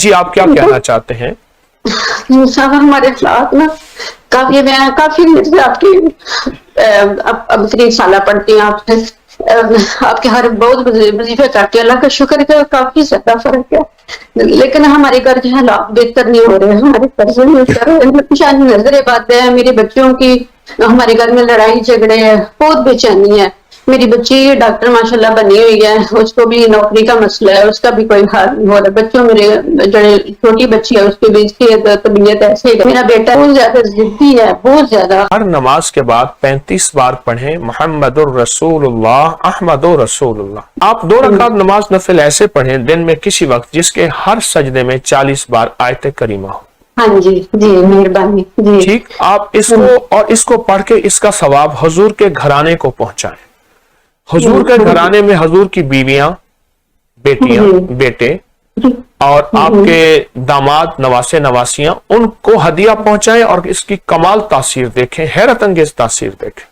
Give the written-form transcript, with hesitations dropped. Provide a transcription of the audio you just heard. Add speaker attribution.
Speaker 1: جی آپ کیا کہنا چاہتے ہیں؟
Speaker 2: صاحب ہمارے اخلاق نا کافی، میں کافی آپ کی اب 3 سالہ پڑھتی ہوں آپ سے، آپ کے ہر بہت وظیفے کرتی ہیں، اللہ کا شکر ہے کافی زیادہ فرق ہے، لیکن ہمارے گھر کے حالات بہتر نہیں ہو رہے ہیں، ہمارے قرضے نہیں نظر باتیں ہیں میرے بچوں کی، ہمارے گھر میں لڑائی جھگڑے ہیں، بہت بے چینی ہے، میری بچی ڈاکٹر ماشاءاللہ بنی ہوئی ہے، اس کو بھی نوکری کا مسئلہ ہے، اس کا بھی کوئی حال نہیں ہو رہا، بچوں میرے جو چھوٹی بچی ہے اس کی بھی اس کی طبیعت ایسے ہے، میرا بیٹا بہت زیادہ ضدی ہے، بہت زیادہ۔
Speaker 1: ہر نماز کے بعد 35 بار پڑھیں محمد الرسول اللہ احمد رسول اللہ۔ آپ 2 رکعت نماز نفل ایسے پڑھیں دن میں کسی وقت جس کے ہر سجدے میں 40 بار آیت کریمہ ہو۔
Speaker 2: ہاں جی جی مہربانی جی۔
Speaker 1: ٹھیک، آپ اس کو اور اس کو پڑھ کے اس کا ثواب حضور کے گھرانے کو پہنچائیں۔ حضور کے گھرانے میں حضور کی بیویاں، بیٹیاں، بیٹے اور آپ کے داماد، نواسے، نواسیاں، ان کو ہدیہ پہنچائیں اور اس کی کمال تاثیر دیکھیں، حیرت انگیز تاثیر دیکھیں۔